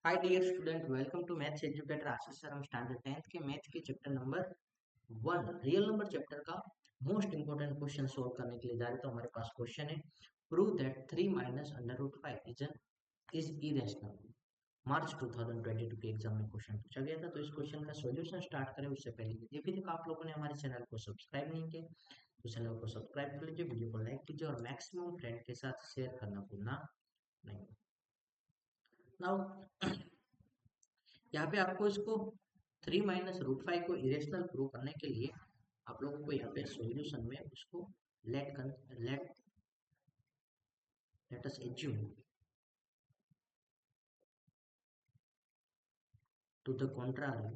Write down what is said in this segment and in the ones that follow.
Hi dear student, welcome to maths educator Ashish sir. हम standard 10th के math के chapter number 1 real number chapter का most important question solve करने के लिए जा रहे। तो हमारे पास क्वेश्चन है, prove that 3 minus under root 5 is irrational. March 2022 के एग्जाम में क्वेश्चन पूछा गया था। तो इस क्वेश्चन का सॉल्यूशन स्टार्ट करें उससे पहले यदि अभी तक आप लोगों ने हमारे चैनल को सब्सक्राइब नहीं किया तो चैनल को सब्सक्राइब कर लीजिए, वीडियो को लाइक कीजिए और मैक्सिमम फ्रेंड के साथ शेयर करना भूलना नहीं। नाउ यहाँ पे आपको इसको 3 माइनस रूट 5 को इरेशनल प्रूव करने के लिए आप लोगों को यहाँ पे सॉल्यूशन में उसको let let let us assume to the contrary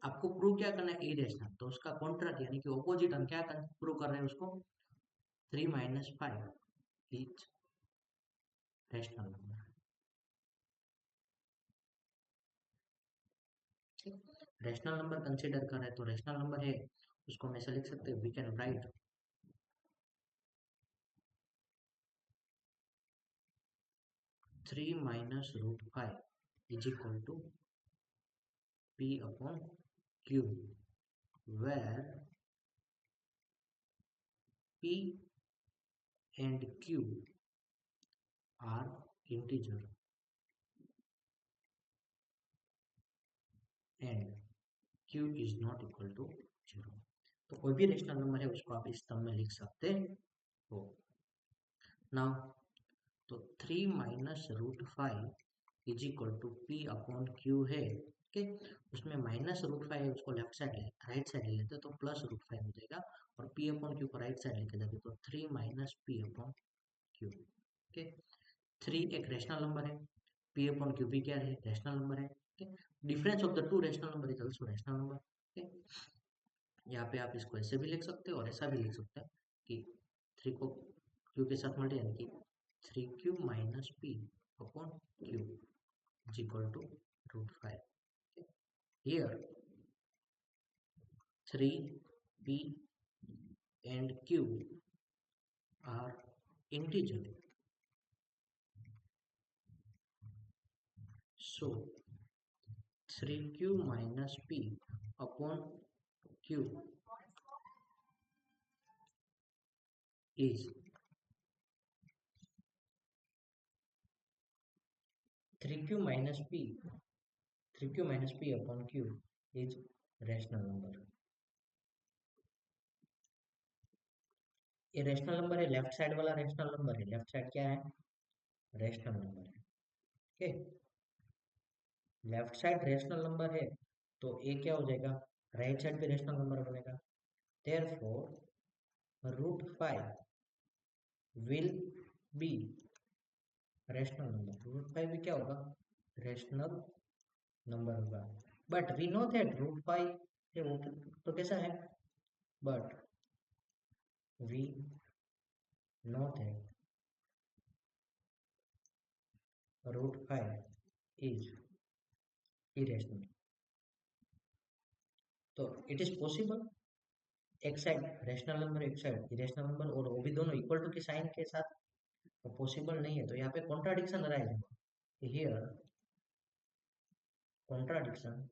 आपको प्रूव क्या करना है, इरेशनल। तो उसका कॉन्ट्रारी यानी कि ऑपोजिट हम क्या प्रूव कर रहे हैं उसको, 3 minus 5 is rational number. Rational number consider कर रहे हैं तो रेशनल नंबर है उसको हम ऐसे लिख सकते हैं, we can write 3 minus root 5 is equal to p upon q, where p and q are integer and q is not equal to 0। तो कोई भी रेशनल नंबर है उसको आप इस टर्म में लिख सकते हो। नाउ तो 3 minus root 5 is equal to P upon Q है। ओके, उसमें माइनस रूट 5 है उसको लेफ्ट साइड राइट साइड ले लेते तो प्लस रूट 5 हो जाएगा और पी अपॉन क्यू को राइट साइड लेके जाते तो 3 minus P upon Q. Okay, 3 एक रेशनल नंबर है, p अपॉन क्यू भी क्या है, रेशनल नंबर है। Difference of the two rational number is also rational number. यहाँ पे आप इसको ऐसे भी लिख सकते हो और ऐसा भी लिख सकते हैं कि 3 को q के साथ मल्टी यानी कि 3q minus P upon Q is equal to root 5। Here 3p and q are integer, so 3q minus p upon q is 3q minus p 3q minus p upon q is rational number। ये rational number है, left side वाला rational number है। Left side क्या है, rational number है। Okay, left side rational number है तो ए क्या हो जाएगा, राइट साइड पे रेशनल नंबर बनेगा। Therefore root 5 will be rational number. Root 5 भी क्या होगा, रेशनल नंबर होगा। But we know that root 5 तो कैसा है, but we know that root 5 is irrational. तो इट इज पॉसिबल एक साइड रेशनल नंबर एक साइड इरेशनल नंबर और वो भी दोनों इक्वल टू के साइन के साथ, तो पॉसिबल नहीं है। तो यहाँ पे कॉन्ट्राडिक्शन अराइज होगा। Here contradiction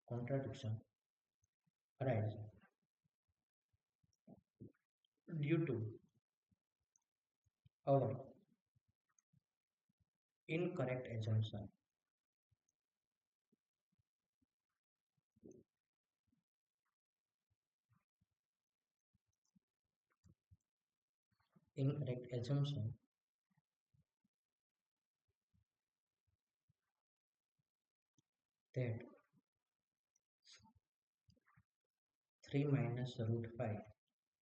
contradiction arise due to our incorrect assumption incorrect assumption that 3 minus root 5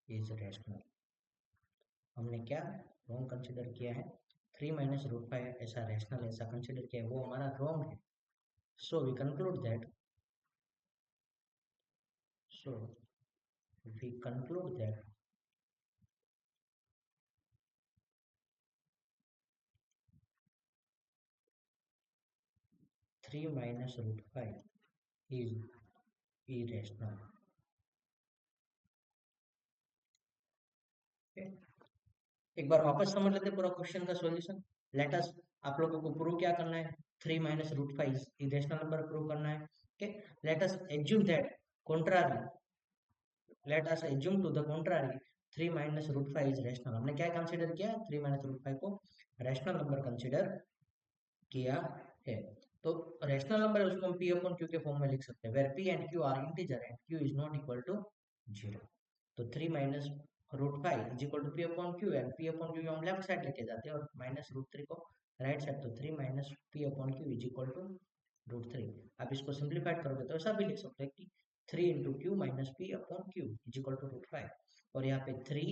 is rational। हमने क्या रॉन्ग कंसिडर किया है, 3 माइनस रूट 5 ऐसा रैशनल ऐसा कंसिडर किया है, वो हमारा रॉन्ग है। So we conclude that so we conclude that 3 minus root 5 is irrational. Okay? एक बार वापस समझ लेते पूरा क्वेश्चन का सॉल्यूशन. लेट अस, आप लोगों को प्रूव क्या करना है, 3 minus root 5 irrational number prove करना है. Okay, let us assume that contrary, let us assume to the contrary 3 minus root 5 is rational. हमने क्या कंसीडर किया, 3 minus root 5 को रैशनल नंबर कंसीडर किया है. तो रैशनल नंबर है उसको हम p अपॉन q के फॉर्म में लिख सकते हैं, where p and q are integer and q is not equal to 0. तो 3 minus root 5 is equal to p upon q and p upon q हम लेफ्ट साइड लेके जाते हैं और minus root 3 को राइट साइड, तो 3 minus p upon q is equal to root 3. आप इसको सिंप्लीफाइड करोगे तो ऐसा भी लिख सकते हैं कि 3 into q minus p upon q is equal to root 5. और यहाँ पे 3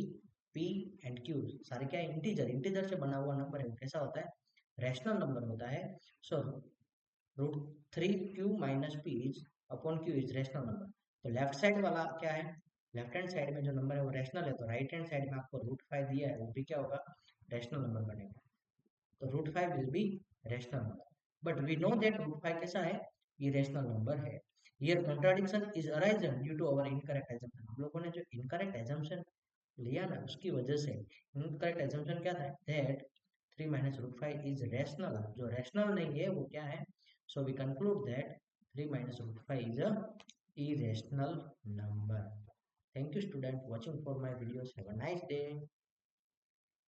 p and q सारे क्या है, इंटीजर से बना हुआ नंबर है. कैसा होता है, रैशनल नंबर होता है. So root 3q minus P is upon q is rational number. तो लेफ्ट साइड वाला क्या है, लेफ्ट हैंड साइड में जो नंबर है वो रैशनल है, तो राइट हैंड साइड में आपको रूट 5 दिया है वो भी क्या होगा, रैशनल नंबर बनेगा. तो root 5 will be rational number. But we know that root 5 कैसा है, इरेशनल नंबर है. Here contradiction is arisen due to our incorrect assumption. हम लोगों ने जो इनकरेक्ट एजम्पशन लिया ना उसकी वजह से. इनकरेक्ट एजम्पशन क्या था, that 3 minus root 5 is rational. जो rational नहीं है वो क्या है, so we conclude that 3 minus root 5 is a irrational number. Thank you student watching for my videos. Have a nice day.